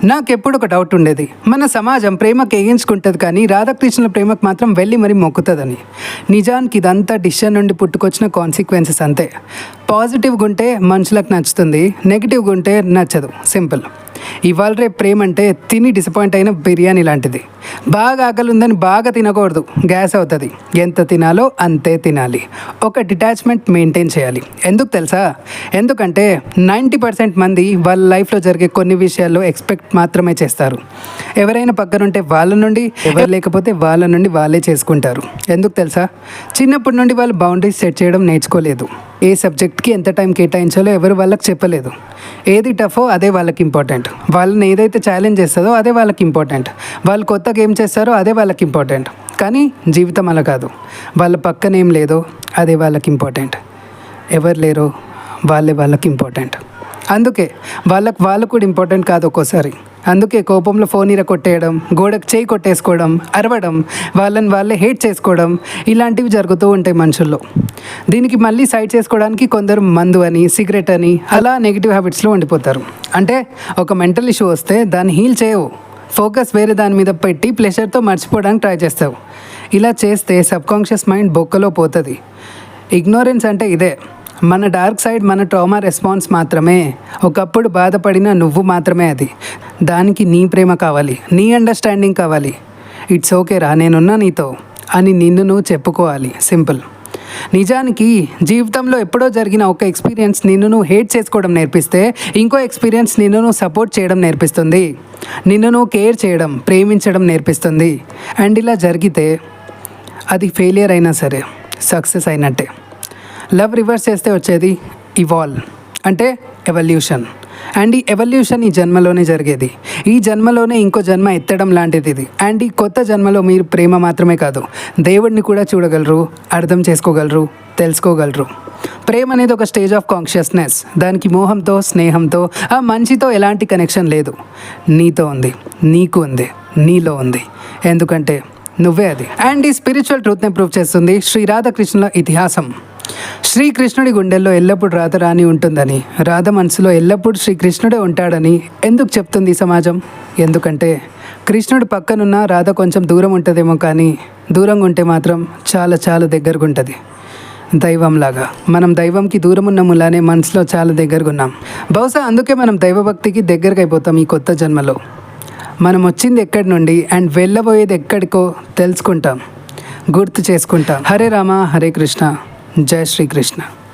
నాకెప్పుడు ఒక డౌట్ ఉండేది, మన సమాజం ప్రేమకు ఏగించుకుంటుంది కానీ రాధాకృష్ణుల ప్రేమకు మాత్రం వెళ్ళి మరీ మొక్కుతుందని. నిజానికి ఇదంతా డిసిషన్ నుండి పుట్టుకొచ్చిన కాన్సిక్వెన్సెస్ అంతే. పాజిటివ్గా ఉంటే మనుషులకు నచ్చుతుంది, నెగిటివ్గా ఉంటే నచ్చదు, సింపుల్. ఇవాళ రేపు ప్రేమ అంటే తిని డిసప్పాయింట్ అయిన బిర్యానీ లాంటిది. బాగా ఆకలి ఉందని బాగా తినకూడదు, గ్యాస్ అవుతుంది. ఎంత తినాలో అంతే తినాలి. ఒక డిటాచ్మెంట్ మెయింటైన్ చేయాలి. ఎందుకు తెలుసా? ఎందుకంటే 90% మంది వాళ్ళ లైఫ్లో జరిగే కొన్ని విషయాల్లో ఎక్స్పెక్ట్ మాత్రమే చేస్తారు. ఎవరైనా పక్కనుంటే వాళ్ళ నుండి, ఎవరు లేకపోతే వాళ్ళ నుండి వాళ్ళే చేసుకుంటారు. ఎందుకు తెలుసా? చిన్నప్పటి నుండి వాళ్ళు బౌండరీస్ సెట్ చేయడం నేర్చుకోలేదు. ఏ సబ్జెక్ట్కి ఎంత టైం కేటాయించాలో ఎవరు వాళ్ళకి చెప్పలేదు. ఏది టఫో అదే వాళ్ళకి ఇంపార్టెంట్. వాళ్ళని ఏదైతే ఛాలెంజ్ చేస్తుందో అదే వాళ్ళకి ఇంపార్టెంట్. వాళ్ళు కొత్తగా ఏం చేస్తారో అదే వాళ్ళకి ఇంపార్టెంట్. కానీ జీవితం అలా కాదు. వాళ్ళ పక్కన ఏం లేదో అదే వాళ్ళకి ఇంపార్టెంట్. ఎవరు లేరో వాళ్ళకి ఇంపార్టెంట్. అందుకే వాళ్ళు కూడా ఇంపార్టెంట్ కాదు ఒక్కోసారి. అందుకే కోపంలో ఫోన్ కొట్టేయడం, గోడకు చేయి కొట్టేసుకోవడం, అరవడం, వాళ్ళని వాళ్ళే హేట్ చేసుకోవడం, ఇలాంటివి జరుగుతూ ఉంటాయి మనుషుల్లో. దీనికి మళ్ళీ సైడ్ చేసుకోవడానికి కొందరు మందు అని, సిగరెట్ అని అలా నెగిటివ్ హ్యాబిట్స్లో ఉండిపోతారు. అంటే ఒక మెంటల్ ఇష్యూ వస్తే దాన్ని హీల్ చేయవు, ఫోకస్ వేరే దాని మీద పెట్టి ప్లెజర్తో మర్చిపోవడానికి ట్రై చేస్తావు. ఇలా చేస్తే సబ్కాన్షియస్ మైండ్ బొక్కలో పోతుంది. ఇగ్నోరెన్స్ అంటే ఇదే. మన డార్క్ సైడ్, మన ట్రామా రెస్పాన్స్ మాత్రమే. ఒకప్పుడు బాధపడిన నువ్వు మాత్రమే అది. దానికి నీ ప్రేమ కావాలి, నీ అండర్స్టాండింగ్ కావాలి. ఇట్స్ ఓకే రా, నేనున్నా నీతో అని నిన్ను నువ్వు చెప్పుకోవాలి, సింపుల్. నిజానికి జీవితంలో ఎప్పుడో జరిగిన ఒక ఎక్స్పీరియన్స్ నిన్ను నువ్వు హేట్ చేసుకోవడం నేర్పిస్తే, ఇంకో ఎక్స్పీరియన్స్ నిన్ను నువ్వు సపోర్ట్ చేయడం నేర్పిస్తుంది. నిన్ను నువ్వు కేర్ చేయడం, ప్రేమించడం నేర్పిస్తుంది. అండ్ ఇలా జరిగితే అది ఫెయిలియర్ అయినా సరే సక్సెస్ అయినట్టే. లవ్ రివర్స్ చేస్తే వచ్చేది ఇవాల్వ్, అంటే ఎవల్యూషన్. అండ్ ఈ ఎవల్యూషన్ ఈ జన్మలోనే జరిగేది. ఈ జన్మలోనే ఇంకో జన్మ ఎత్తడం లాంటిది ఇది. అండ్ ఈ కొత్త జన్మలో మీరు ప్రేమ మాత్రమే కాదు, దేవుడిని కూడా చూడగలరు, అర్థం చేసుకోగలరు, తెలుసుకోగలరు. ప్రేమ అనేది ఒక స్టేజ్ ఆఫ్ కాన్షియస్నెస్. దానికి మోహంతో, స్నేహంతో, ఆ మంచితో ఎలాంటి కనెక్షన్ లేదు. నీతో ఉంది, నీకు ఉంది, నీలో ఉంది. ఎందుకంటే నువ్వే అది. అండ్ ఈ స్పిరిచువల్ ట్రూత్ని ప్రూవ్ చేస్తుంది శ్రీ రాధాకృష్ణుల ఇతిహాసం. శ్రీకృష్ణుడి గుండెల్లో ఎల్లప్పుడూ రాధ రాణి ఉంటుందని, రాధ మనసులో ఎల్లప్పుడూ శ్రీకృష్ణుడే ఉంటాడని ఎందుకు చెప్తుంది ఈ సమాజం? ఎందుకంటే కృష్ణుడు పక్కనున్న రాధ కొంచెం దూరం ఉంటుందేమో, కానీ దూరంగా ఉంటే మాత్రం చాలా చాలా దగ్గరగా ఉంటుంది. దైవంలాగా మనం దైవంకి దూరం ఉన్న ములానే మనసులో చాలా దగ్గరగా ఉన్నాం. బహుశా అందుకే మనం దైవభక్తికి దగ్గరకు అయిపోతాం. ఈ కొత్త జన్మలో మనం వచ్చింది ఎక్కడి నుండి అండ్ వెళ్ళబోయేది ఎక్కడికో తెలుసుకుంటాం, గుర్తు చేసుకుంటాం. హరే రామ, హరే కృష్ణ, జై శ్రీకృష్ణ.